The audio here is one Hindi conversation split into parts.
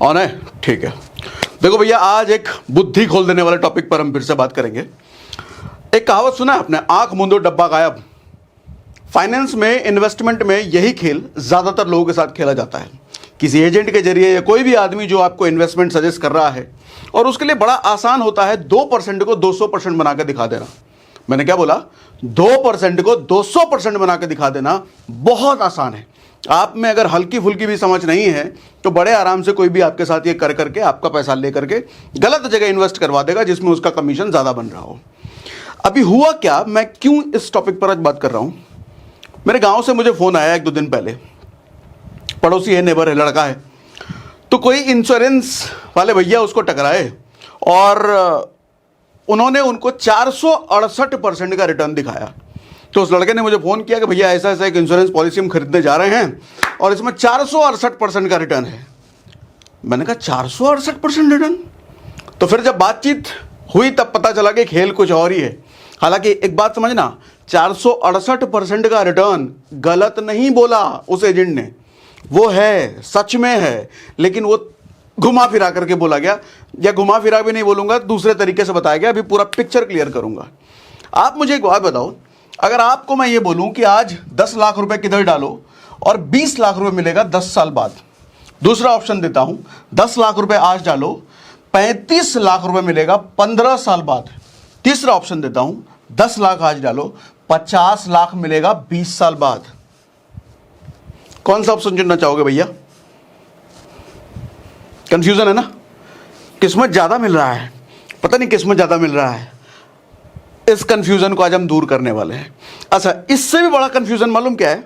ऑन है, ठीक है। देखो भैया, आज एक बुद्धि खोल देने वाले टॉपिक पर हम फिर से बात करेंगे। एक कहावत सुना है आपने, आंख मूंदो डब्बा गायब। फाइनेंस में, इन्वेस्टमेंट में यही खेल ज्यादातर लोगों के साथ खेला जाता है। किसी एजेंट के जरिए या कोई भी आदमी जो आपको इन्वेस्टमेंट सजेस्ट कर रहा है, और उसके लिए बड़ा आसान होता है 2% को 200% बना के दिखा देना। मैंने क्या बोला? 2% को 200% बना के दिखा देना बहुत आसान है। आप में अगर हल्की फुल्की भी समझ नहीं है तो बड़े आराम से कोई भी आपके साथ ये कर करके आपका पैसा ले करके गलत जगह इन्वेस्ट करवा देगा, जिसमें उसका कमीशन ज़्यादा बन रहा हो। अभी हुआ क्या, मैं क्यों इस टॉपिक पर आज बात कर रहा हूँ? मेरे गांव से मुझे फ़ोन आया 1-2 दिन पहले। पड़ोसी है, नेबर है, लड़का है। तो कोई इंश्योरेंस वाले भैया उसको टकराए और उन्होंने उनको 468% का रिटर्न दिखाया। तो उस लड़के ने मुझे फ़ोन किया कि भैया ऐसा ऐसा एक इंश्योरेंस पॉलिसी हम खरीदने जा रहे हैं और इसमें 468% का रिटर्न है। मैंने कहा 468% रिटर्न? तो फिर जब बातचीत हुई तब पता चला कि खेल कुछ और ही है। हालांकि एक बात समझना, 468% का रिटर्न गलत नहीं बोला उस एजेंट ने, वो है, सच में है, लेकिन वो घुमा फिरा करके बोला गया, या घुमा फिरा भी नहीं बोलूंगा, दूसरे तरीके से बताया गया। अभी पूरा पिक्चर क्लियर करूंगा। आप मुझे एक बात बताओ, अगर आपको मैं ये बोलूं कि आज 10 लाख रुपए किधर डालो और 20 लाख रुपए मिलेगा 10 साल बाद। दूसरा ऑप्शन देता हूं, 10 लाख रुपए आज डालो, 35 लाख रुपए मिलेगा 15 साल बाद। तीसरा ऑप्शन देता हूं, 10 लाख आज डालो, 50 लाख मिलेगा 20 साल बाद। कौन सा ऑप्शन चुनना चाहोगे भैया? कंफ्यूजन है ना? किस्मत ज्यादा मिल रहा है, पता नहीं किस्मत ज्यादा मिल रहा है। इस कंफ्यूजन को आज हम दूर करने वाले हैं। अच्छा, इससे भी बड़ा कंफ्यूजन मालूम क्या है?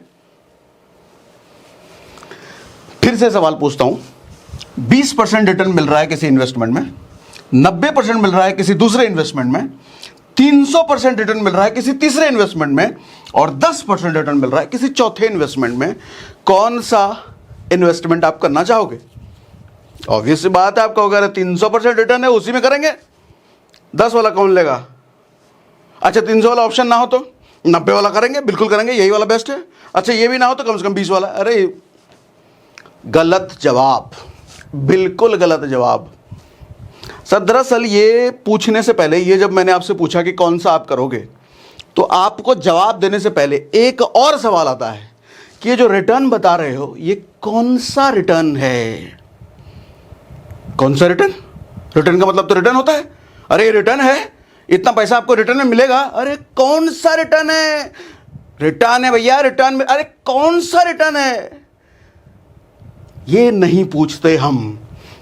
फिर से सवाल पूछता हूं, 20% रिटर्न मिल रहा है किसी इन्वेस्टमेंट में, 90% मिल रहा है किसी दूसरे इन्वेस्टमेंट में, 300% रिटर्न मिल रहा है किसी तीसरे इन्वेस्टमेंट में, और 10% रिटर्न मिल रहा है किसी चौथे इन्वेस्टमेंट में। कौन सा इन्वेस्टमेंट आप करना चाहोगे? ऑब्वियस सी बात है, आप कहोगे अरे 300% रिटर्न है, उसी में करेंगे। 10 वाला कौन लेगा? अच्छा, 300 वाला ऑप्शन ना हो तो 90 वाला करेंगे, बिल्कुल करेंगे, यही वाला बेस्ट है। अच्छा, ये भी ना हो तो कम से कम 20 वाला। अरे गलत जवाब, बिल्कुल गलत जवाब। सर दरअसल ये पूछने से पहले, ये जब मैंने आपसे पूछा कि कौन सा आप करोगे, तो आपको जवाब देने से पहले एक और सवाल आता है कि ये जो रिटर्न बता रहे हो, ये कौन सा रिटर्न है? कौन सा रिटर्न? रिटर्न का मतलब तो रिटर्न होता है। अरे ये रिटर्न है, इतना पैसा आपको रिटर्न में मिलेगा। अरे कौन सा रिटर्न है? रिटर्न है भैया, रिटर्न में। अरे कौन सा रिटर्न है? ये नहीं पूछते हम,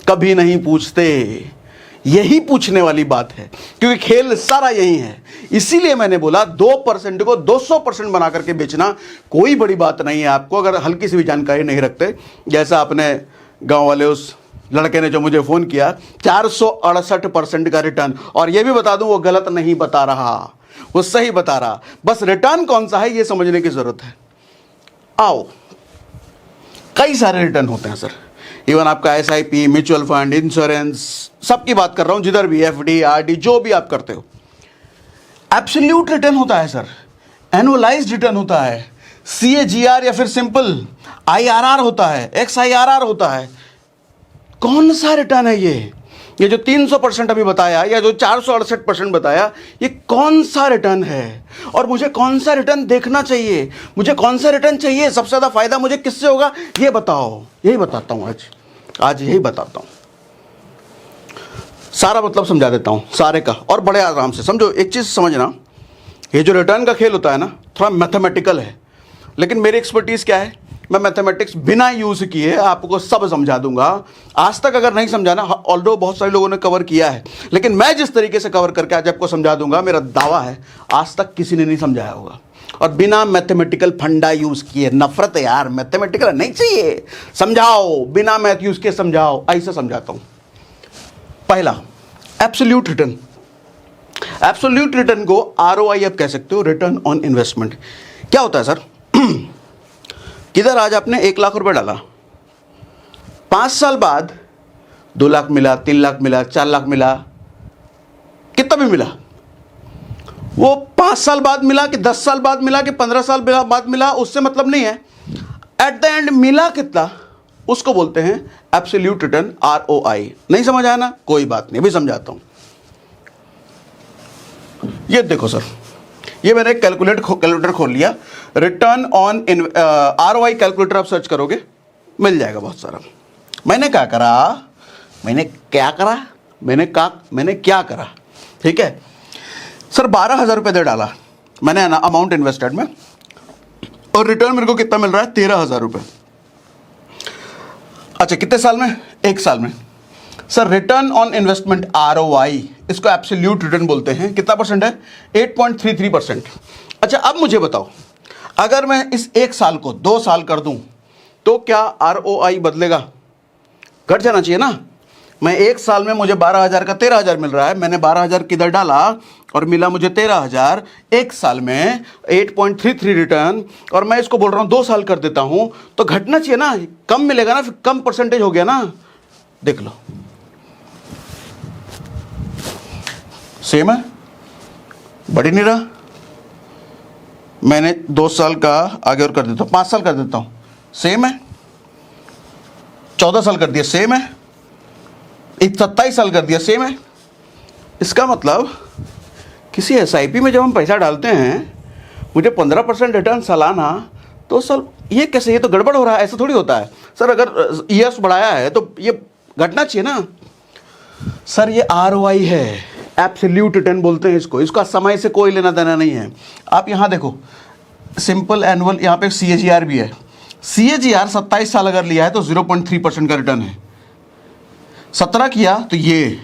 कभी नहीं पूछते। यही पूछने वाली बात है, क्योंकि खेल सारा यही है। इसीलिए मैंने बोला 2% को 200% बना करके बेचना कोई बड़ी बात नहीं है आपको, अगर हल्की सी भी जानकारी नहीं रखते। जैसा आपने गांव वाले उस लड़के ने जो मुझे फ़ोन किया, 468% का रिटर्न, और ये भी बता दूं वो गलत नहीं बता रहा, वो सही बता रहा। बस रिटर्न कौन सा है ये समझने की ज़रूरत है। आओ, कई सारे रिटर्न होते हैं सर। इवन आपका SIP, म्यूचुअल फंड, इंश्योरेंस, सबकी बात कर रहा हूं, जिधर भी FD, RD, जो भी आप करते हो। एब्सोल्यूट रिटर्न होता है सर, एनुअलाइज्ड रिटर्न होता है, CAGR या फिर सिंपल IRR होता है, XIRR होता है। कौन सा रिटर्न है ये जो 300% अभी बताया या जो 468% बताया, ये कौन सा रिटर्न है? और मुझे कौन सा रिटर्न देखना चाहिए? मुझे कौन सा रिटर्न चाहिए? सबसे ज़्यादा फायदा मुझे किससे होगा ये बताओ। यही बताता हूँ आज यही बताता हूँ। सारा मतलब समझा देता हूँ सारे का, और बड़े आराम से समझो। एक चीज़ समझना, ये जो रिटर्न का खेल होता है ना, थोड़ा मैथमेटिकल है, लेकिन मेरी एक्सपर्टीज़ क्या है, मैं मैथमेटिक्स बिना यूज़ किए आपको सब समझा दूंगा। आज तक अगर नहीं समझाना, ऑल्दो बहुत सारे लोगों ने कवर किया है, लेकिन मैं जिस तरीके से कवर करके आज आपको समझा दूंगा, मेरा दावा है आज तक किसी ने नहीं समझाया होगा। और बिना मैथमेटिकल फंडा यूज़ किए, नफरत है यार, मैथमेटिकल नहीं चाहिए, समझाओ, बिना मैथ यूज़ किए समझाओ। ऐसा समझाता हूँ। पहला, एब्सोल्यूट रिटर्न। एब्सोल्यूट रिटर्न को ROI आप कह सकते हो, रिटर्न ऑन इन्वेस्टमेंट। क्या होता है सर? किधर आज आपने 1 लाख रुपए डाला, 5 साल बाद 2 लाख मिला, 3 लाख मिला, 4 लाख मिला, कितना भी मिला, वो 5 साल बाद मिला कि 10 साल बाद मिला कि 15 साल बाद मिला, उससे मतलब नहीं है। एट द एंड मिला कितना उसको बोलते हैं एब्सोल्यूट रिटर्न, ROI। नहीं समझ आया ना, कोई बात नहीं, अभी समझाता हूं। ये देखो सर, ये मैंने कैलकुलेटर खोल लिया, रिटर्न ऑन ROI कैलकुलेटर आप सर्च करोगे मिल जाएगा बहुत सारा। मैंने क्या करा, मैंने क्या करा, ठीक है सर, 12,000 रुपये दे डाला मैंने ना अमाउंट इन्वेस्टेड में, और रिटर्न मेरे को कितना मिल रहा है, 13,000 रुपये। अच्छा कितने साल में, 1 साल में। Sir return on investment ROI, इसको एब्सोल्यूट रिटर्न बोलते हैं, कितना परसेंट है, 8.33%। अच्छा अब मुझे बताओ, अगर मैं इस 1 साल को 2 साल कर दूं तो क्या ROI बदलेगा, घट जाना चाहिए ना। मैं 1 साल में मुझे 12,000 का 13,000 मिल रहा है, मैंने 12,000 किधर डाला और मिला मुझे 13,000, 1 साल में 8.33 रिटर्न, और मैं इसको बोल रहा हूं 2 साल कर देता हूं, तो घटना चाहिए ना, कम मिलेगा ना, फिर कम परसेंटेज हो गया ना। देख लो सेम है, बढ़ ही नहीं रहा। मैंने 2 साल का आगे और कर देता हूं, 5 साल कर देता हूं, सेम है। 14 साल कर दिया, सेम है। 27 साल कर दिया, सेम है। इसका मतलब किसी SIP में जब हम पैसा डालते हैं, मुझे 15% रिटर्न सालाना, तो सर ये कैसे, ये तो गड़बड़ हो रहा है, ऐसा थोड़ी होता है सर। अगर ईयर्स बढ़ाया है तो ये घटना चाहिए ना। सर ये ROI है, एब्सोल्यूट रिटर्न बोलते हैं इसको, इसका समय से कोई लेना देना नहीं है। आप यहाँ देखो सिंपल एनुअल, यहाँ पे CAGR भी है। CAGR 27 साल अगर लिया है तो 0.3% का रिटर्न है। 17 किया तो ये,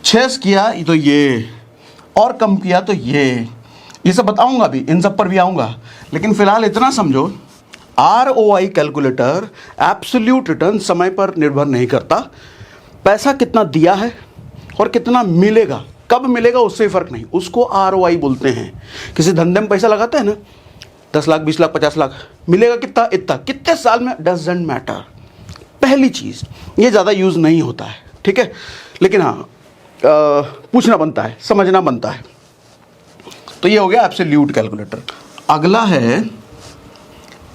6 किया तो ये, और कम किया तो ये सब बताऊंगा भी, इन सब पर भी आऊंगा। लेकिन फिलहाल इतना समझो, ROI कैलकुलेटर एब्सोल्यूट रिटर्न समय पर निर्भर नहीं करता, पैसा कितना दिया है और कितना मिलेगा, कब मिलेगा उससे फर्क नहीं, उसको ROI बोलते हैं। किसी धंधे में पैसा लगाते हैं ना, 10 लाख 20 लाख 50 लाख, मिलेगा कितना, इतना, कितने साल में, डजंट मैटर। पहली चीज़, ये ज़्यादा यूज़ नहीं होता है, ठीक है, लेकिन हाँ पूछना बनता है, समझना बनता है। तो ये हो गया एब्सोल्यूट कैलकुलेटर। अगला है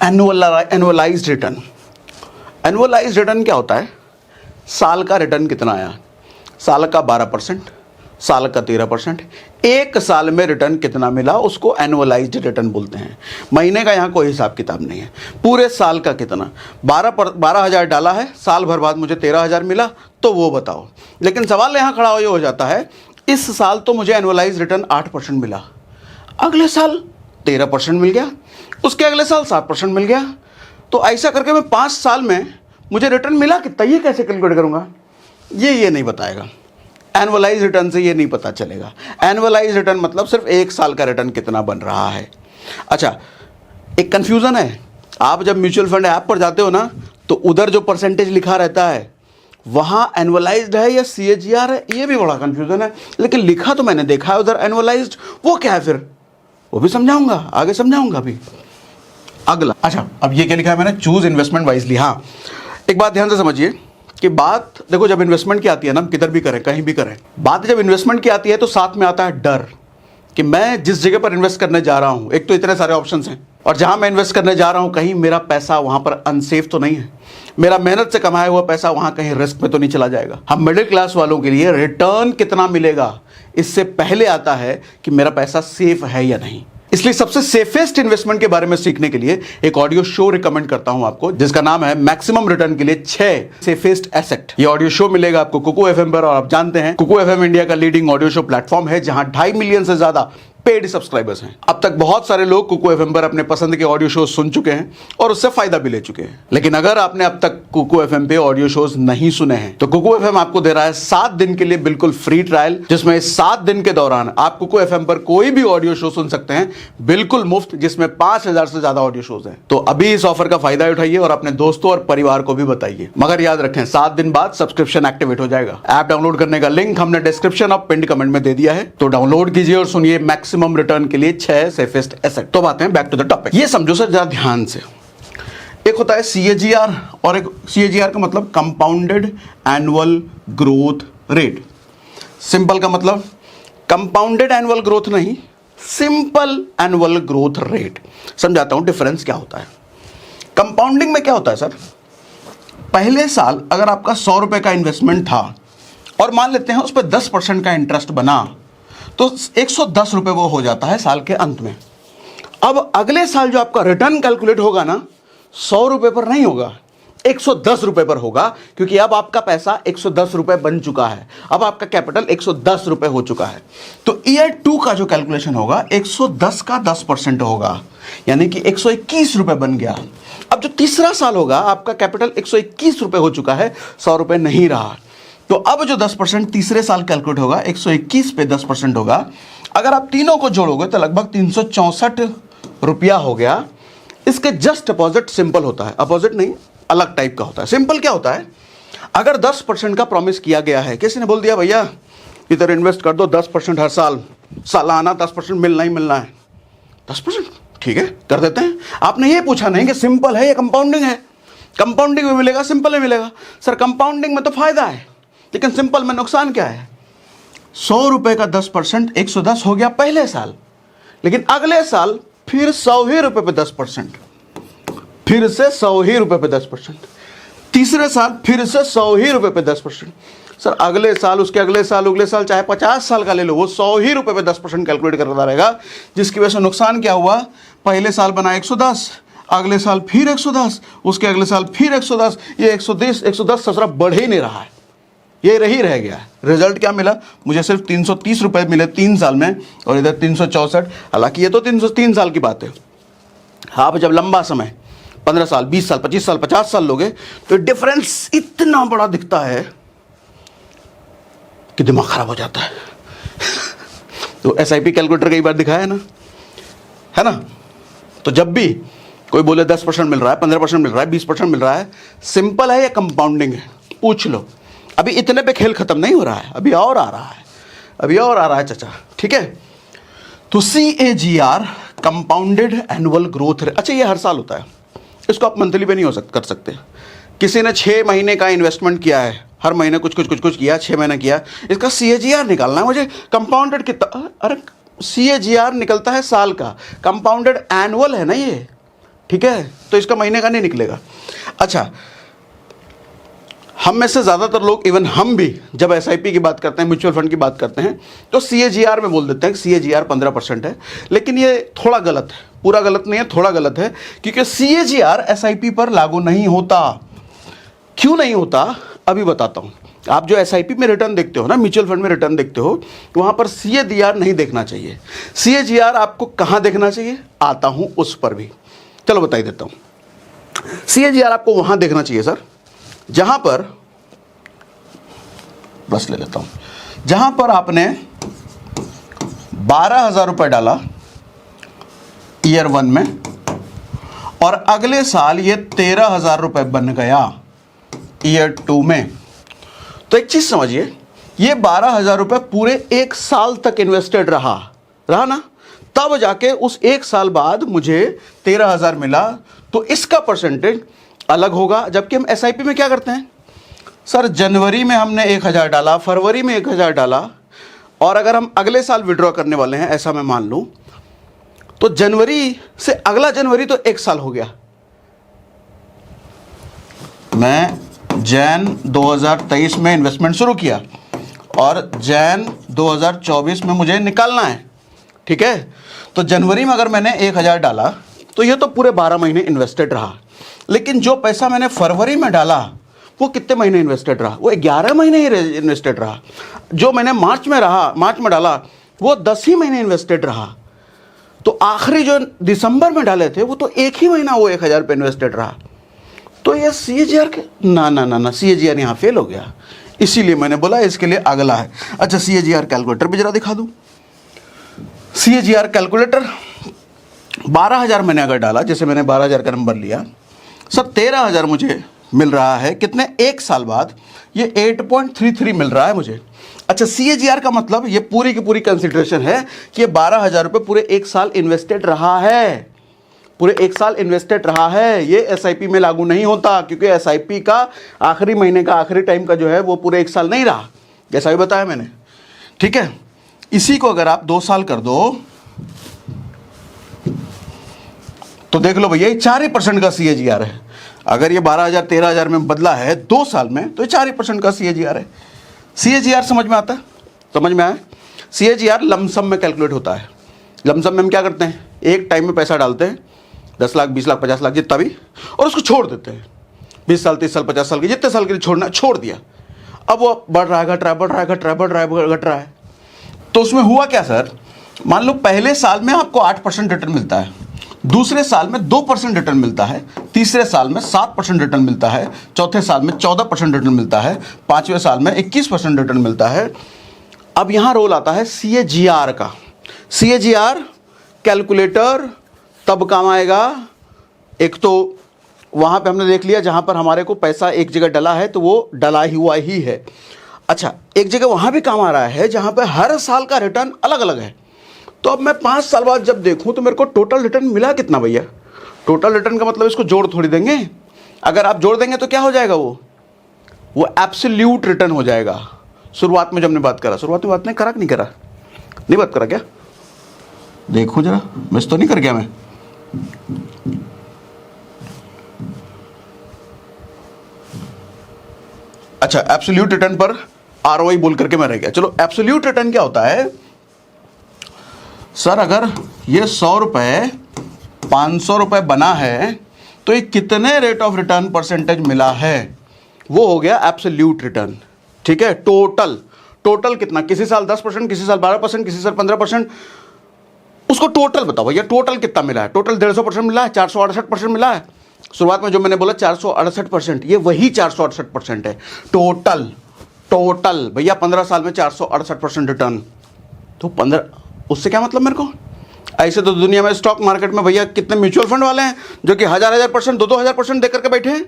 एनुअलाइज्ड रिटर्न। एनुअलाइज्ड रिटर्न क्या होता है, साल का रिटर्न कितना आया, साल का 12%, साल का 13%, 1 साल में रिटर्न कितना मिला, उसको एनुअलाइज्ड रिटर्न बोलते हैं। महीने का यहाँ कोई हिसाब किताब नहीं है, पूरे साल का कितना, 12,000 डाला है, साल भर बाद मुझे 13,000 मिला, तो वो बताओ। लेकिन सवाल यहाँ खड़ा हो जाता है, इस साल तो मुझे एनुअलाइज्ड रिटर्न 8% मिला, अगले साल 13% मिल गया, उसके अगले साल 7% मिल गया, तो ऐसा करके मैं 5 साल में मुझे रिटर्न मिला कितना, ये कैसे कैलकुलेट करूँगा, ये नहीं बताएगा। एनुअलाइज रिटर्न से ये नहीं पता चलेगा। एनुअलाइज रिटर्न मतलब सिर्फ 1 साल का रिटर्न कितना बन रहा है। अच्छा एक कंफ्यूजन है, आप जब म्यूचुअल फंड ऐप पर जाते हो ना, तो उधर जो परसेंटेज लिखा रहता है वहाँ एनुअलाइज्ड है या CAGR है, ये भी बड़ा कंफ्यूजन है। लेकिन लिखा तो मैंने देखा है उधर एनुअलाइज्ड, वो क्या है फिर, वो भी समझाऊंगा, आगे समझाऊंगा भी। अगला, अच्छा अब ये क्या लिखा है मैंने, चूज इन्वेस्टमेंट वाइजली। हाँ एक बात ध्यान से समझिए कि बात देखो, जब इन्वेस्टमेंट की आती है ना, हम किधर भी करें कहीं भी करें, बात जब इन्वेस्टमेंट की आती है तो साथ में आता है डर कि मैं जिस जगह पर इन्वेस्ट करने जा रहा हूं, एक तो इतने सारे ऑप्शंस हैं, और जहां मैं इन्वेस्ट करने जा रहा हूं कहीं मेरा पैसा वहां पर अनसेफ तो नहीं है, मेरा मेहनत से कमाया हुआ पैसा वहां कहीं रिस्क में तो नहीं चला जाएगा। हम मिडिल क्लास वालों के लिए रिटर्न कितना मिलेगा इससे पहले आता है कि मेरा पैसा सेफ है या नहीं। इसलिए सबसे सेफेस्ट इन्वेस्टमेंट के बारे में सीखने के लिए एक ऑडियो शो रिकमेंड करता हूं आपको, जिसका नाम है मैक्सिमम रिटर्न के लिए 6 सेफेस्ट एसेट। ये ऑडियो शो मिलेगा आपको कुकू FM पर, और आप जानते हैं कुकू FM इंडिया का लीडिंग ऑडियो शो प्लेटफॉर्म है, जहां 2.5 मिलियन से ज्यादा पेड सब्सक्राइबर्स हैं। अब तक बहुत सारे लोग कुकू FM पर अपने पसंद के ऑडियो शोज सुन चुके हैं और उससे फायदा भी ले चुके हैं। लेकिन अगर आपने अब तक कुकू FM पे ऑडियो शोज नहीं सुने हैं, तो कुकू FM आपको दे रहा है 7 दिन के लिए बिल्कुल फ्री ट्रायल, जिसमें 7 दिन के दौरान आप कुकू FM पर कोई भी ऑडियो शो सुन सकते हैं बिल्कुल मुफ्त, जिसमें 5,000 से ज्यादा ऑडियो शोज हैं। तो अभी इस ऑफर का फायदा उठाइए और अपने दोस्तों और परिवार को भी बताइए। मगर याद रखें, 7 दिन बाद सब्सक्रिप्शन एक्टिवेट हो जाएगा। ऐप डाउनलोड करने का लिंक हमने डिस्क्रिप्शन और पिन कमेंट में दे दिया है, तो डाउनलोड कीजिए और सुनिए मैक्सिमम रिटर्न के लिए 6 सेफेस्ट एसेट। तो बात है बैक टू द टॉपिक। ये समझो सर जरा ध्यान से, एक होता है CAGR और एक CAGR का मतलब compounded annual growth rate. Simple का मतलब कंपाउंडेड एनुअल ग्रोथ नहीं, सिंपल एनुअल ग्रोथ रेट। समझाता हूं डिफरेंस क्या होता है। कंपाउंडिंग में क्या होता है सर, पहले साल अगर आपका 100 रुपए का इन्वेस्टमेंट था और मान लेते हैं उस पर 10% का इंटरेस्ट बना, तो 110 रुपए वो हो जाता है साल के अंत में। अब अगले साल जो आपका रिटर्न कैलकुलेट होगा ना, 100 रुपए पर नहीं होगा, 110 रुपए पर होगा, क्योंकि अब आपका पैसा 110 रुपए बन चुका है, अब आपका कैपिटल 110 रुपए हो चुका है। तो ईयर 2 का जो कैलकुलेशन होगा 110 का 10% होगा, यानी कि 121 रुपए बन गया। अब जो तीसरा साल होगा आपका कैपिटल 121 रुपए हो चुका है, 100 रुपए नहीं रहा। तो अब जो 10% तीसरे साल कैलकुलेट होगा 121 पे 10% होगा। अगर आप तीनों को जोड़ोगे तो लगभग 364 रुपया हो गया। इसके जस्ट अपोजिट सिंपल होता है, अपोजिट नहीं, अलग टाइप का होता है। सिंपल क्या होता है, अगर 10% का प्रॉमिस किया गया है, किसी ने बोल दिया भैया इधर इन्वेस्ट कर दो 10% हर साल, सालाना 10% मिलना ही मिलना है, 10% ठीक है कर देते हैं। आपने ये पूछा नहीं कि सिंपल है या कंपाउंडिंग है। कंपाउंडिंग में मिलेगा, सिंपल में मिलेगा। सर कंपाउंडिंग में तो फायदा है, लेकिन सिंपल में नुकसान क्या है? 100 रुपए का 10% 110 हो गया पहले साल, लेकिन अगले साल फिर 100 ही रुपए पे 10%, फिर से 100 ही रुपए पे 10%, तीसरे साल फिर से 100 ही रुपए पे 10%। सर अगले साल, उसके अगले साल चाहे 50 साल का ले लो, वो 100 ही रुपए पे 10% कैलकुलेट करता रहेगा, जिसकी वजह से नुकसान क्या हुआ? पहले साल बना 110, अगले साल फिर 110, उसके अगले साल फिर 110, ये 110 ससुरा बढ़ ही नहीं रहा है, ये रही रह गया। रिजल्ट क्या मिला? मुझे सिर्फ 330 रुपए मिले 3 साल में, और इधर 364। हालांकि ये तो 303 साल की बात है। आप जब लंबा समय 15 साल 20 साल 25 साल 50 साल लोगे तो डिफरेंस इतना बड़ा दिखता है कि दिमाग खराब हो जाता है। तो SIP कैलकुलेटर कई बार दिखाया है ना। तो जब भी कोई बोले 10% मिल रहा है, 15% मिल रहा है, 20% मिल रहा है, सिंपल है या कंपाउंडिंग है, पूछ लो। अभी इतने पे खेल खत्म नहीं हो रहा है, अभी और आ रहा है, चाचा, ठीक है। तो CAGR compounded annual growth rate, अच्छा ये हर साल होता है, इसको आप मंथली पे नहीं कर सकते। किसी ने 6 महीने का इन्वेस्टमेंट किया है, हर महीने कुछ किया, 6 महीने किया, इसका CAGR निकालना है मुझे। कंपाउंडेड कितना? अरे CAGR निकलता है साल का, कंपाउंडेड एनुअल है ना ये, ठीक है, तो इसका महीने का नहीं निकलेगा। अच्छा, हम में से ज़्यादातर लोग, इवन हम भी, जब SIP की बात करते हैं, म्यूचुअल फंड की बात करते हैं, तो CAGR में बोल देते हैं कि CAGR 15% है, लेकिन ये थोड़ा गलत है, पूरा गलत नहीं है, थोड़ा गलत है, क्योंकि CAGR SIP पर लागू नहीं होता। क्यों नहीं होता अभी बताता हूँ। आप जो SIP में रिटर्न देखते हो ना, म्यूचुअल फंड में रिटर्न देखते हो, तो वहाँ पर CAGR नहीं देखना चाहिए। CAGR आपको कहाँ देखना चाहिए? आता हूँ उस पर भी, चलो बता ही देता हूँ। CAGR आपको वहाँ देखना चाहिए सर, जहां पर, बस ले लेता हूं, जहां पर आपने 12,000 रुपए डाला ईयर 1 में, और अगले साल ये 13,000 रुपए बन गया ईयर 2 में। तो एक चीज समझिए, ये 12,000 रुपए पूरे 1 साल तक इन्वेस्टेड रहा ना, तब जाके उस 1 साल बाद मुझे 13,000 मिला, तो इसका परसेंटेज अलग होगा। जबकि हम SIP में क्या करते हैं सर, जनवरी में हमने 1,000 डाला, फरवरी में 1,000 डाला, और अगर हम अगले साल विड्रॉ करने वाले हैं, ऐसा मैं मान लूं, तो जनवरी से अगला जनवरी तो 1 साल हो गया। मैं जैन 2023 में इन्वेस्टमेंट शुरू किया और जैन 2024 में मुझे निकालना है, ठीक है। तो जनवरी में अगर मैंने 1,000 डाला तो ये तो पूरे 12 महीने इन्वेस्टेड रहा, लेकिन जो पैसा मैंने फरवरी में डाला वो कितने महीने इन्वेस्टेड रहा? वो 11 महीने ही इन्वेस्टेड रहा। जो मैंने मार्च में डाला वो 10 ही महीने इन्वेस्टेड रहा। तो आखिरी जो दिसंबर में डाले थे वो तो 1 ही महीना वो 1,000 पे इन्वेस्टेड रहा। तो ये CAGR के ना CAGR यहाँ फेल हो गया, इसीलिए मैंने बोला इसके लिए अगला है। अच्छा, CAGR कैलकुलेटर भी जरा दिखा दूँ। CAGR कैलकुलेटर 12,000 मैंने अगर डाला, जैसे मैंने 12,000 का नंबर लिया, सर 13,000 मुझे मिल रहा है, कितने? 1 साल बाद ये 8.33 मिल रहा है मुझे। अच्छा, CAGR का मतलब ये पूरी की पूरी कंसिडरेशन है कि ये 12,000 रुपये पूरे 1 साल इन्वेस्टेड रहा है, पूरे 1 साल इन्वेस्टेड रहा है। ये SIP में लागू नहीं होता, क्योंकि SIP का आखिरी महीने का, आखिरी टाइम का जो है वो पूरे 1 साल नहीं रहा, जैसा भी बताया मैंने, ठीक है। इसी को अगर आप 2 साल कर दो तो देख लो भैया 4% का CAGR है। अगर ये 12,000 13,000 में बदला है 2 साल में, तो ये 4% का CAGR है। CAGR समझ में आता है? समझ में आया? CAGR लमसम में कैलकुलेट होता है। लमसम में हम क्या करते हैं, एक टाइम में पैसा डालते हैं, 10 लाख 20 लाख 50 लाख जितना भी, और उसको छोड़ देते हैं 20 साल 30 साल 50 साल के, जितने साल के लिए छोड़ना छोड़ दिया। अब वो बढ़ रहा है, घट रहा है, बढ़ रहा है, घट रहा है, बढ़ रहा है, घट रहा है। तो उसमें हुआ क्या सर, मान लो पहले साल में आपको 8% रिटर्न मिलता है, दूसरे साल में 2% रिटर्न मिलता है, तीसरे साल में 7% रिटर्न मिलता है, चौथे साल में 14% रिटर्न मिलता है, पांचवें साल में 21% रिटर्न मिलता है। अब यहां रोल आता है CAGR का। CAGR कैलकुलेटर तब काम आएगा, एक तो वहां पे हमने देख लिया जहां पर हमारे को पैसा एक जगह डला है तो वो डला ही हुआ ही है। अच्छा, एक जगह वहां भी काम आ रहा है जहां पे हर साल का रिटर्न अलग अलग है। तो अब मैं 5 साल बाद जब देखूं तो मेरे को टोटल रिटर्न मिला कितना भैया? टोटल रिटर्न का मतलब इसको जोड़ थोड़ी देंगे, अगर आप जोड़ देंगे तो क्या हो जाएगा, वो एब्सोल्यूट रिटर्न हो जाएगा। शुरुआत में जब हमने बात करा, शुरुआत में बात नहीं करा कि नहीं करा, नहीं बात करा क्या? देखो जरा, मिस तो नहीं कर गया मैं? अच्छा, एब्सोल्यूट रिटर्न पर ROI बोल करके मैं रह गया। चलो, एब्सोल्यूट रिटर्न क्या होता है सर? अगर ये 100 रुपए 500 रुपए बना है तो ये कितने रेट ऑफ रिटर्न परसेंटेज मिला है, वो हो गया एब्सोल्यूट रिटर्न। ठीक है, टोटल कितना, किसी साल 10%, किसी साल 12%, किसी साल 15%, उसको टोटल बताओ भैया, टोटल कितना मिला है? टोटल 150% मिला है, 468% मिला है। शुरुआत में जो मैंने बोला 468%, ये वही 468% है टोटल भैया। 15 साल में 468% रिटर्न, तो 15, उससे क्या मतलब मेरे को? ऐसे तो दुनिया में स्टॉक मार्केट में भैया कितने म्यूचुअल फंड वाले हैं जो कि 1000% 2,000% दे करके बैठे हैं,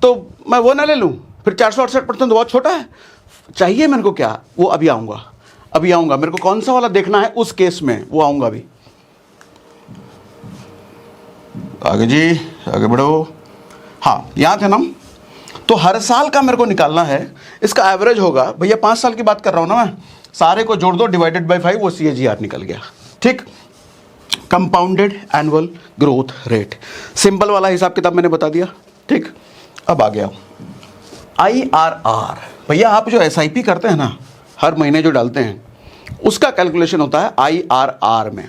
तो मैं वो ना ले लूं? फिर 468% बहुत छोटा है। चाहिए मेरे को क्या, वो अभी आऊंगा। मेरे को कौन सा वाला देखना है उस केस में, वो आऊंगा अभी। आगे जी, आगे बढ़ो। हाँ, यहाँ थे ना, तो हर साल का मेरे को निकालना है, इसका एवरेज होगा भैया। 5 साल की बात कर रहा हूं ना मैं, सारे को जोड़ दो, डिवाइडेड बाय 5, वो CAGR निकल गया। ठीक, compounded annual growth rate, simple वाला हिसाब किताब मैंने बता दिया। ठीक, अब आ गया IRR। भैया आप जो SIP करते हैं ना, हर महीने जो डालते हैं, उसका कैलकुलेशन होता है IRR में।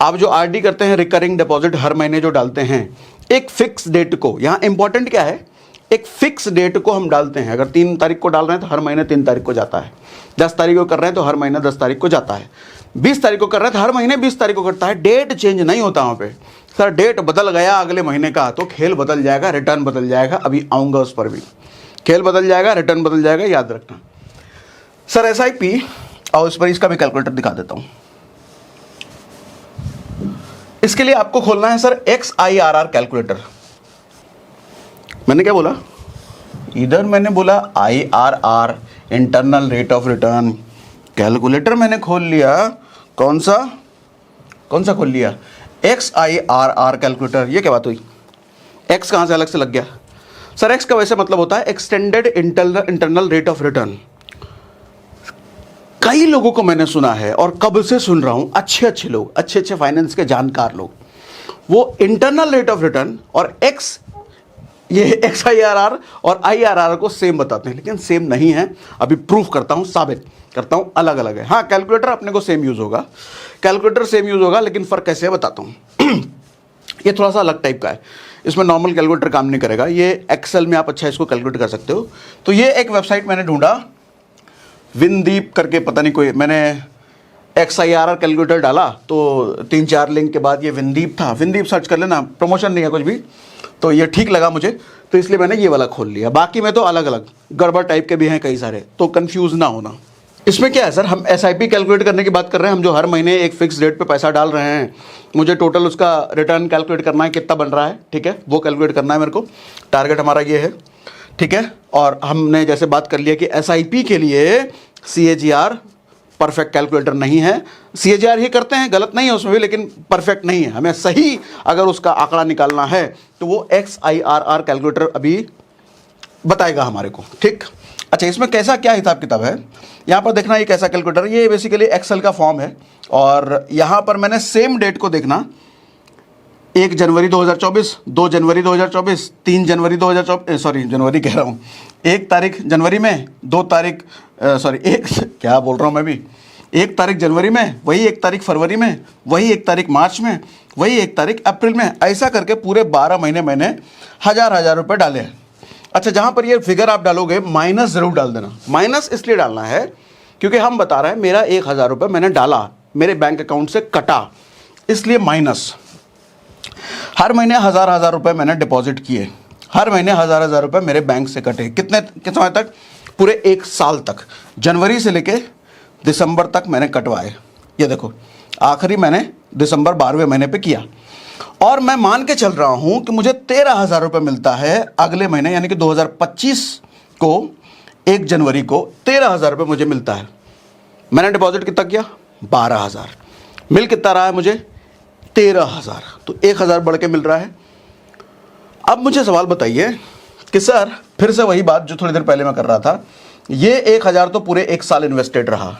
आप जो RD करते हैं, रिकरिंग डिपॉजिट, हर महीने जो डालते हैं, एक फिक्स डेट को, यहां इंपॉर्टेंट क्या है, एक फिक्स डेट को हम डालते हैं। अगर 3 तारीख को डाल रहे हैं तो हर महीने 3 तारीख को जाता है, 10 तारीख को कर रहे हैं तो हर महीने 10 तारीख को जाता है, 20 तारीख को कर रहे हैं तो हर महीने 20 तारीख को करता है। डेट चेंज नहीं होता वहां पे। सर डेट बदल गया अगले महीने का, तो खेल बदल जाएगा, रिटर्न बदल जाएगा। अभी आऊंगा उस पर भी, खेल बदल जाएगा, रिटर्न बदल जाएगा, याद रखना। सर SIP, और इस पर इसका भी कैलकुलेटर दिखा देता हूं। इसके लिए आपको खोलना है सर XIRR कैलकुलेटर। मैंने क्या बोला? इधर मैंने बोला IRR, internal rate of return. Calculator मैंने खोल लिया, कौन सा खोल लिया? XIRR calculator. ये क्या बात हुई? X कहां से अलग से लग गया? सर X का वैसे मतलब होता है extended internal rate of return. कई लोगों को मैंने सुना है, और कब से सुन रहा हूं, अच्छे लोग, अच्छे फाइनेंस के जानकार लोग, वो इंटरनल रेट ऑफ रिटर्न और X, ये XIRR और IRR को सेम बताते हैं, लेकिन सेम नहीं है। अभी प्रूफ करता हूं, साबित करता हूं, अलग अलग है। हाँ, कैलकुलेटर अपने को सेम यूज होगा, लेकिन फर्क कैसे है बताता हूं। ये थोड़ा सा अलग टाइप का है, इसमें नॉर्मल कैलकुलेटर काम नहीं करेगा। ये एक्सेल में आप अच्छा इसको कैलकुलेट कर सकते हो। तो ये एक वेबसाइट मैंने ढूंढा, विनदीप करके, पता नहीं कोई, मैंने XIRR कैलकुलेटर डाला तो 3-4 लिंक के बाद ये विनदीप था। विनदीप सर्च कर लेना, प्रमोशन नहीं है कुछ भी। तो ये ठीक लगा मुझे, तो इसलिए मैंने ये वाला खोल लिया। बाकी में तो अलग अलग गड़बड़ टाइप के भी हैं कई सारे, तो कंफ्यूज ना होना। इसमें क्या है सर, हम SIP कैलकुलेट करने की बात कर रहे हैं। हम जो हर महीने एक फिक्स डेट पे पैसा डाल रहे हैं, मुझे टोटल उसका रिटर्न कैलकुलेट करना है, कितना बन रहा है। ठीक है, वो कैलकुलेट करना है मेरे को। टारगेट हमारा ये है। ठीक है, और हमने जैसे बात कर लिया कि SIP के लिए CAGR परफेक्ट कैलकुलेटर नहीं है। CAGR ही करते हैं, गलत नहीं है उसमें भी, लेकिन परफेक्ट नहीं है। हमें सही अगर उसका आंकड़ा निकालना है तो वो XIRR कैलकुलेटर अभी बताएगा हमारे को। ठीक, अच्छा, इसमें कैसा क्या हिसाब किताब है, यहाँ पर देखना। ये कैसा कैलकुलेटर, ये बेसिकली एक्सेल का फॉर्म है, और यहाँ पर मैंने सेम डेट को देखना, 1 जनवरी 2024, 2 जनवरी 2024, 3 जनवरी 2024, सॉरी जनवरी कह रहा हूँ, 1 तारीख जनवरी में, 2 तारीख सॉरी एक क्या बोल रहा हूँ मैं भी, 1 तारीख जनवरी में, वही 1 तारीख फरवरी में, वही 1 तारीख मार्च में, वही 1 तारीख अप्रैल में, ऐसा करके पूरे 12 महीने मैंने 1000 रुपये डाले हैं। अच्छा, जहाँ पर ये फिगर आप डालोगे माइनस ज़रूर डाल देना। माइनस इसलिए डालना है क्योंकि हम बता रहे हैं मेरा 1000 रुपये मैंने डाला, मेरे बैंक अकाउंट से कटा, इसलिए माइनस। हर महीने 1000 रुपये मैंने डिपॉजिट किए, हर महीने 1000 रुपये मेरे बैंक से कटे। कितने समय तक? पूरे 1 साल तक, जनवरी से लेके दिसंबर तक मैंने कटवाए। ये देखो, आखिरी मैंने दिसंबर 12वें महीने पे किया, और मैं मान के चल रहा हूं कि मुझे 13,000 रुपये मिलता है अगले महीने, यानी कि 2025 को 1 जनवरी को 13,000 रुपये मुझे मिलता है। मैंने डिपॉजिट कितना किया? 12,000। मिल कितना रहा है मुझे? 13,000। तो 1,000 बढ़ के मिल रहा है। अब मुझे सवाल बताइए कि सर, फिर से वही बात जो थोड़ी देर पहले मैं कर रहा था, ये 1,000 तो पूरे 1 साल इन्वेस्टेड रहा,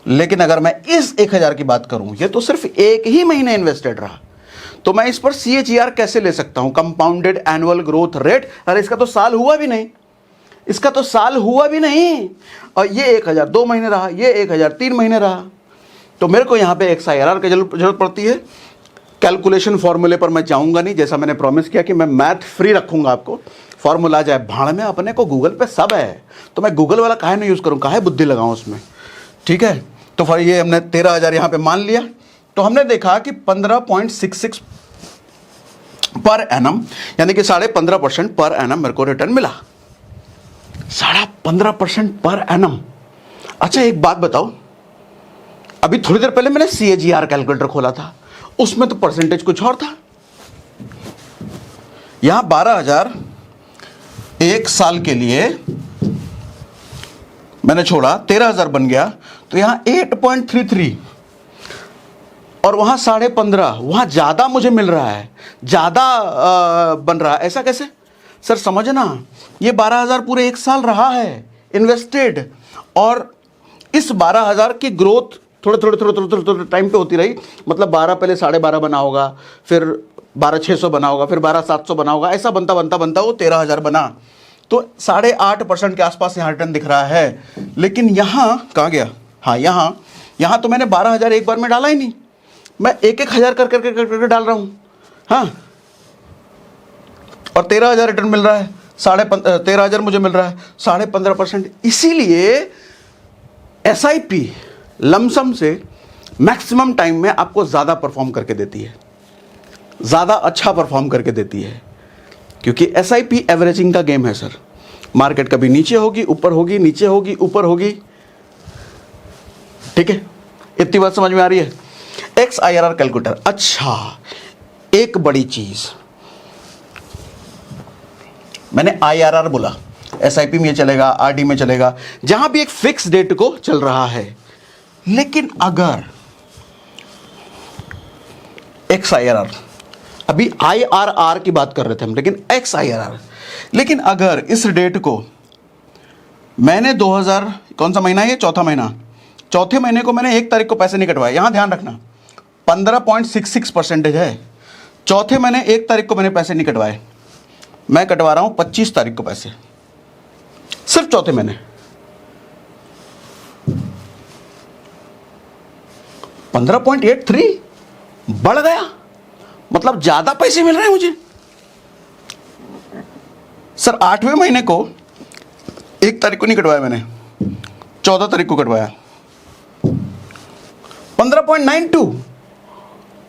लेकिन अगर मैं इस 1,000 की बात करूं, ये तो सिर्फ 1 ही महीने इन्वेस्टेड रहा, तो मैं इस पर CAGR कैसे ले सकता हूं? Compounded annual growth rate. अरे इसका तो साल हुआ भी नहीं, इसका तो साल हुआ भी नहीं। और ये 1,000 2 महीने रहा, ये 1,000 3 महीने रहा। तो मेरे को यहाँ पे XIRR की जरूरत पड़ती है। कैलकुलेशन फॉर्मूले पर मैं जाऊँगा नहीं, जैसा मैंने प्रॉमिस किया कि मैं मैथ फ्री रखूँगा आपको। फॉर्मूला जाए भाड़ में, अपने को गूगल पे सब है, तो मैं गूगल वाला काहे नहीं यूज़ करूँ, काहे बुद्धि लगाऊँ उसमें। ठीक है, तो फिर ये हमने 13,000 यहाँ पे मान लिया। तो हमने देखा कि 15.66 पर एनम, यानी कि 15.5% पर एनम मेरे को रिटर्न मिला। 15.5% पर एनम। अच्छा, एक बात बताओ, अभी थोड़ी देर पहले मैंने CAGR कैलकुलेटर खोला था, उसमें तो परसेंटेज कुछ और था। यहां 12,000 1 साल के लिए मैंने छोड़ा, 13,000 बन गया, तो यहां 8.33, और वहां 15.5, वहां ज्यादा मुझे मिल रहा है, ज्यादा बन रहा है। ऐसा कैसे सर? समझना, ये 12,000 पूरे 1 साल रहा है इन्वेस्टेड, और इस 12,000 की ग्रोथ थोड़े टाइम पे होती रही। मतलब 12 पहले 12.5 बना होगा, फिर 12,600 बना होगा, फिर 12,700 बना होगा, ऐसा बनता वो 13,000 बना। तो 8.5% के आसपास यहाँ रिटर्न दिख रहा है। लेकिन यहाँ कहाँ गया? हाँ, यहाँ तो मैंने 12,000 एक बार में डाला ही नहीं, मैं 1,000 कर डाल रहा हूँ। हाँ, और 13,000 रिटर्न मिल रहा है, 13,000 मुझे मिल रहा है, 15.5%। इसीलिए SIP लमसम से मैक्सिमम टाइम में आपको ज़्यादा परफॉर्म करके देती है, ज़्यादा अच्छा परफॉर्म करके देती है, क्योंकि SIP एवरेजिंग का गेम है सर। मार्केट कभी नीचे होगी, ऊपर होगी, नीचे होगी, ऊपर होगी। ठीक है, इतनी बात समझ में आ रही है? XIRR calculator. अच्छा, एक बड़ी चीज मैंने IRR बोला, SIP में चलेगा, RD में चलेगा, जहां भी एक फिक्स डेट को चल रहा है। लेकिन अगर XIRR, अभी IRR की बात कर रहे थे हम, लेकिन XIRR, लेकिन अगर इस डेट को मैंने 2000, कौन सा महीना है ये? चौथा महीना, चौथे महीने को मैंने 1 तारीख को पैसे नहीं कटवाए। यहां ध्यान रखना, 15.66% है। चौथे महीने 1 तारीख को मैंने पैसे नहीं कटवाए, मैं कटवा रहा हूं 25 तारीख को पैसे, सिर्फ चौथे महीने। 15.83 बढ़ गया, मतलब ज्यादा पैसे मिल रहे हैं मुझे। सर 8वें महीने को 1 तारीख को नहीं कटवाया मैंने, 14 तारीख को कटवाया, 15.92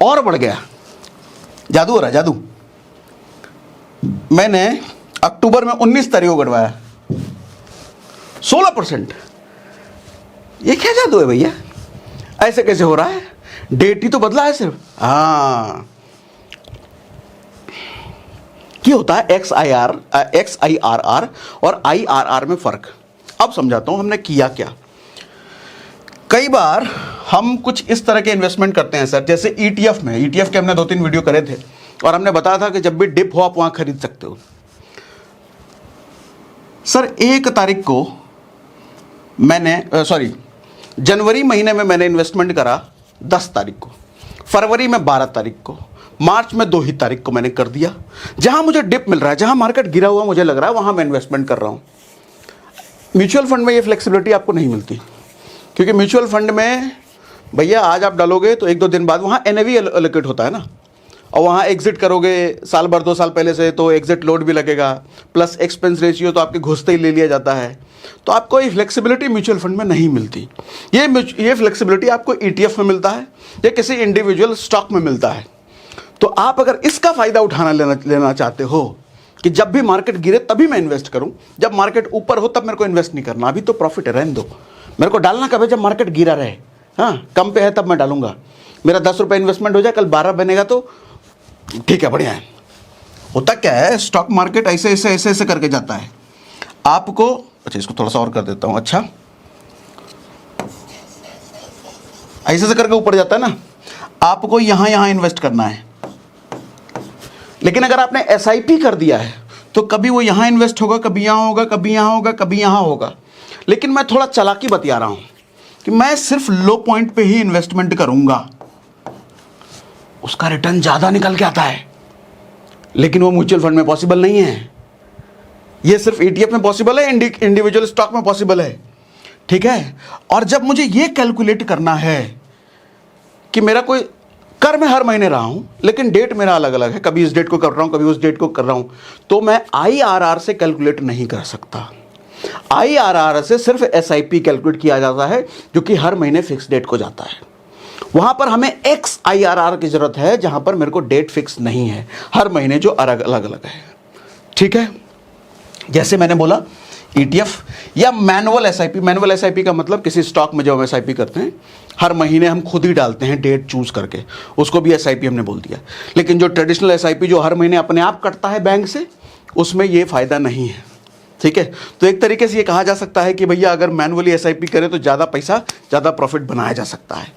और बढ़ गया। जादू हो रहा है, जादू। मैंने अक्टूबर में 19 तारीख को कटवाया, 16%। ये क्या जादू है भैया? ऐसे कैसे हो रहा है? डेट ही तो बदला है सिर्फ। हाँ, क्या होता है XIRR और IRR में फर्क? अब समझाता हूं हमने किया क्या। कई बार हम कुछ इस तरह के इन्वेस्टमेंट करते हैं सर, जैसे ETF में। ETF के हमने 2-3 वीडियो करे थे, और हमने बताया था कि जब भी डिप हो आप वहां खरीद सकते हो। सर 1 तारीख को मैंने जनवरी महीने में मैंने इन्वेस्टमेंट करा 10 तारीख को, फरवरी में 12 तारीख को, मार्च में 2 ही तारीख को मैंने कर दिया। जहां मुझे डिप मिल रहा है, जहां मार्केट गिरा हुआ मुझे लग रहा है, वहां मैं इन्वेस्टमेंट कर रहा हूं। म्यूचुअल फंड में ये फ्लेक्सिबिलिटी आपको नहीं मिलती, क्योंकि म्यूचुअल फंड में भैया आज आप डालोगे तो 1-2 दिन बाद वहाँ NAV एलोकेट होता है ना, और वहाँ एग्जिट करोगे साल भर 2 साल पहले से तो एग्जिट लोड भी लगेगा, प्लस एक्सपेंस रेशियो तो आपके घुसते ही ले लिया जाता है। तो आपको ये फ्लेक्सिबिलिटी म्यूचुअल फंड में नहीं मिलती। ये फ्लेक्सिबिलिटी आपको ETF में मिलता है या किसी इंडिविजुअल स्टॉक में मिलता है। तो आप अगर इसका फ़ायदा उठाना लेना चाहते हो कि जब भी मार्केट गिरे तभी मैं इन्वेस्ट करूं, जब मार्केट ऊपर हो तब मेरे को इन्वेस्ट नहीं करना, अभी तो प्रॉफिट है, रहने दो। मेरे को डालना कब है? जब मार्केट गिरा रहे, हाँ कम पे है तब मैं डालूंगा। मेरा 10 रुपये इन्वेस्टमेंट हो जाए, कल 12 बनेगा तो ठीक है, बढ़िया है। होता क्या है, स्टॉक मार्केट ऐसे ऐसे ऐसे ऐसे करके जाता है आपको। अच्छा, इसको थोड़ा सा और कर देता हूँ। अच्छा, ऐसे ऐसे करके ऊपर जाता है ना, आपको यहाँ यहाँ इन्वेस्ट करना है। लेकिन अगर आपने SIP कर दिया है तो कभी वो यहाँ इन्वेस्ट होगा, कभी यहाँ होगा, कभी यहाँ होगा, कभी यहाँ होगा। लेकिन मैं थोड़ा चालाकी बतिया रहा हूँ कि मैं सिर्फ लो पॉइंट पे ही इन्वेस्टमेंट करूँगा, उसका रिटर्न ज़्यादा निकल के आता है। लेकिन वो म्यूचुअल फंड में पॉसिबल नहीं है, ये सिर्फ ETF में पॉसिबल है, इंडिविजुअल स्टॉक में पॉसिबल है, ठीक है। और जब मुझे ये कैलकुलेट करना है कि मेरा कोई कर मैं हर महीने रहा हूं, लेकिन डेट मेरा अलग अलग है, कभी इस डेट को कर रहा हूं, कभी उस डेट को कर रहा हूं, तो मैं IRR से कैलकुलेट नहीं कर सकता। IRR से सिर्फ SIP कैलकुलेट किया जाता है, जो कि हर महीने फिक्स डेट को जाता है। वहां पर हमें XIRR की जरूरत है, जहां पर मेरे को डेट फिक्स नहीं है, हर महीने जो अलग अलग है, ठीक है। जैसे मैंने बोला ETF या मैनुअल SIP। मैनुअल SIP का मतलब किसी स्टॉक में जब हम SIP करते हैं, हर महीने हम खुद ही डालते हैं डेट चूज करके, उसको भी SIP हमने बोल दिया। लेकिन जो ट्रेडिशनल SIP जो हर महीने अपने आप कटता है बैंक से, उसमें ये फ़ायदा नहीं है, ठीक है। तो एक तरीके से ये कहा जा सकता है कि भैया अगर मैनुअली SIP करें तो ज़्यादा पैसा, ज़्यादा प्रॉफिट बनाया जा सकता है,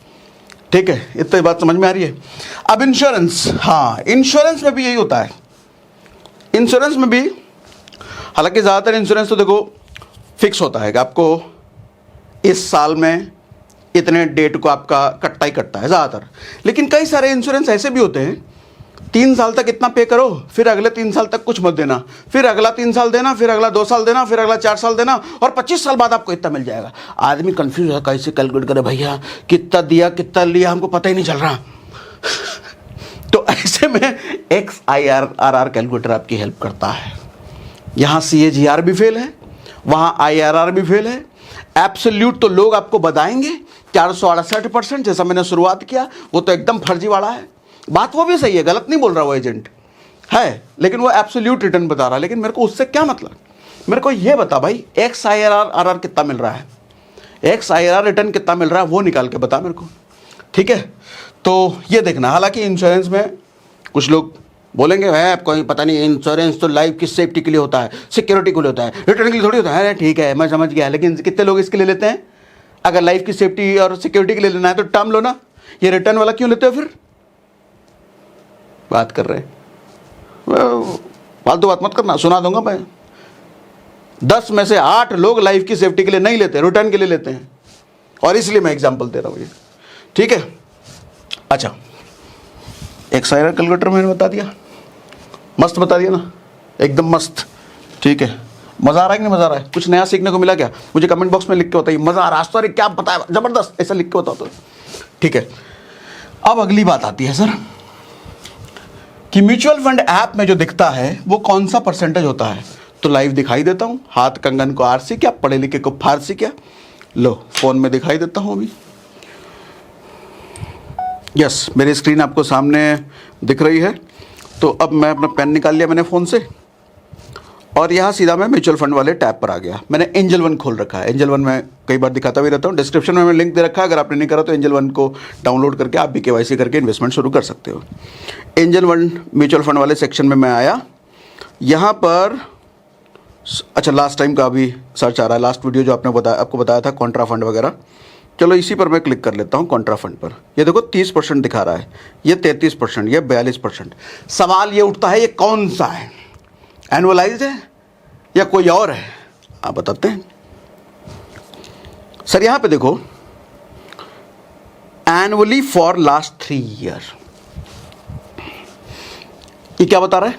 ठीक है। इतनी बात समझ में आ रही है। अब इंश्योरेंस, हाँ इंश्योरेंस में भी यही होता है। इंश्योरेंस में भी, हालांकि ज़्यादातर इंश्योरेंस तो देखो फिक्स होता है कि आपको इस साल में इतने डेट को आपका कटता ही कटता है ज़्यादातर। लेकिन कई सारे इंश्योरेंस ऐसे भी होते हैं, 3 साल तक इतना पे करो, फिर अगले 3 साल तक कुछ मत देना, फिर अगला 3 साल देना, फिर अगला 2 साल देना, फिर अगला 4 साल देना, और 25 साल बाद आपको इतना मिल जाएगा। आदमी कंफ्यूज है, कैसे कैलकुलेट करे भैया, कितना दिया कितना लिया, हमको पता ही नहीं चल रहा। तो ऐसे में XIRR कैलकुलेटर आपकी हेल्प करता है। यहाँ CAGR भी फेल है, वहाँ IRR भी फेल है। एब्सोल्यूट तो लोग आपको बताएंगे 468%, जैसा मैंने शुरुआत किया, वो तो एकदम फर्जी वाला है। बात वो भी सही है, गलत नहीं बोल रहा वो एजेंट है, लेकिन वो एब्सोल्यूट रिटर्न बता रहा है। लेकिन मेरे को उससे क्या मतलब, मेरे को ये बता भाई XIRR कितना मिल रहा है, XIRR रिटर्न कितना मिल रहा है, वो निकाल के बता मेरे को, ठीक है। तो ये देखना। हालांकि इंश्योरेंस में कुछ लोग बोलेंगे है कोई पता नहीं, इंश्योरेंस तो लाइफ की सेफ्टी के लिए होता है, सिक्योरिटी के लिए होता है, रिटर्न के लिए थोड़ी होता है। ठीक है, मैं समझ गया, लेकिन कितने लोग इसके लिए लेते हैं? अगर लाइफ की सेफ्टी और सिक्योरिटी के लिए लेना है तो टर्म लो ना, ये रिटर्न वाला क्यों लेते हो? फिर बात कर रहे हैं, फालतू बात मत करना, सुना दूंगा मैं। 10 में से 8 लोग लाइफ की सेफ्टी के लिए नहीं लेते, रिटर्न के लिए लेते हैं, और इसलिए मैं एग्जांपल दे रहा हूँ ये, ठीक है। अच्छा, XIRR कैलकुलेटर मैंने बता दिया, मस्त बता दिया ना, एकदम मस्त, ठीक है। मज़ा आ रहा है कि नहीं मज़ा आ रहा है? कुछ नया सीखने को मिला क्या? मुझे कमेंट बॉक्स में लिख के बताइए, मज़ा आ रहा है सॉरी क्या बताया, ज़बरदस्त, ऐसा लिख के बताओ तो, ठीक है। अब अगली बात आती है सर कि म्यूचुअल फंड ऐप में जो दिखता है वो कौन सा परसेंटेज होता है? तो लाइव दिखाई देता हूँ, हाथ कंगन को आरसी क्या, पढ़े लिखे को फारसी क्या। लो फ़ोन में दिखाई देता हूँ अभी, यस मेरी स्क्रीन आपको सामने दिख रही है। तो अब मैं अपना पेन निकाल लिया मैंने फ़ोन से, और यहाँ सीधा मैं म्यूचुअल फंड वाले टैब पर आ गया। मैंने एंजल वन खोल रखा है, एंजल वन मैं कई बार दिखाता भी रहता हूँ, डिस्क्रिप्शन में मैंने लिंक दे रखा है, अगर आपने नहीं करा तो एंजल वन को डाउनलोड करके आप भी KYC करके इन्वेस्टमेंट शुरू कर सकते हो। एंजल वन म्यूचुअल फंड वाले सेक्शन में मैं आया, यहाँ पर अच्छा लास्ट टाइम का अभी सर्च आ रहा है, लास्ट वीडियो जो आपको बताया था कॉन्ट्रा फंड वगैरह। चलो इसी पर मैं क्लिक कर लेता हूँ, कॉन्ट्रा फंड पर। ये देखो 30% दिखा रहा है, ये 33%, ये 42%। सवाल ये उठता है ये कौन सा है, एनुअलाइज्ड है या कोई और है? आप बताते हैं सर। यहाँ पे देखो एनुअली फॉर लास्ट 3 ईयर, ये क्या बता रहा है,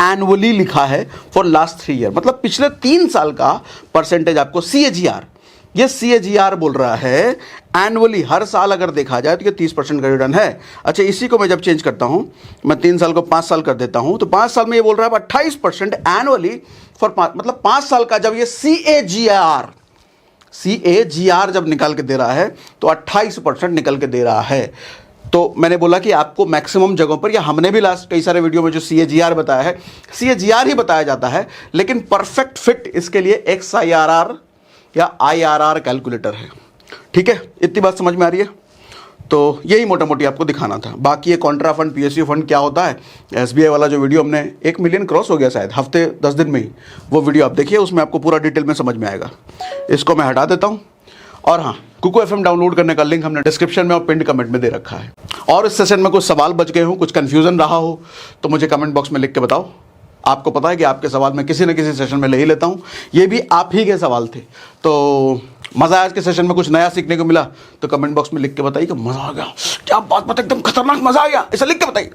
एनुअली लिखा है फॉर लास्ट 3 ईयर, मतलब पिछले 3 साल का परसेंटेज आपको CAGR, ये CAGR बोल रहा है एनुअली, हर साल अगर देखा जाए तो ये 30% का रिटर्न है। अच्छा, इसी को मैं जब चेंज करता हूं, मैं 3 साल को 5 साल कर देता हूं, तो 5 साल में ये बोल रहा है 28% एनुअली फॉर, मतलब 5 साल का जब ये CAGR जब निकाल के दे रहा है तो 28% निकल के दे रहा है। तो मैंने बोला कि आपको मैक्सिमम जगहों पर, या हमने भी लास्ट कई सारे वीडियो में जो CAGR बताया है, CAGR ही बताया जाता है, लेकिन परफेक्ट फिट इसके लिए XIRR या IRR कैलकुलेटर है। ठीक है, इतनी बात समझ में आ रही है? तो यही मोटा मोटी आपको दिखाना था। बाकी ये कॉन्ट्रा फंड, PSU फंड क्या होता है, SBI वाला जो वीडियो हमने 1 मिलियन क्रॉस हो गया शायद हफ्ते 10 दिन में ही, वो वीडियो आप देखिए, उसमें आपको पूरा डिटेल में समझ में आएगा। इसको मैं हटा देता हूँ। और हाँ, कुकू FM डाउनलोड करने का लिंक हमने डिस्क्रिप्शन में और पिंड कमेंट में दे रखा है। और इस सेशन में कुछ सवाल बच गए हो, कुछ कन्फ्यूजन रहा हो, तो मुझे कमेंट बॉक्स में लिख के बताओ। आपको पता है कि आपके सवाल मैं किसी न किसी सेशन में ले ही लेता हूँ, ये भी आप ही के सवाल थे। तो मज़ा आया आज के सेशन में, कुछ नया सीखने को मिला, तो कमेंट बॉक्स में लिख के बताइए कि मज़ा आ गया, क्या बात, एकदम खतरनाक मज़ा आ गया, ऐसा लिख के बताइए।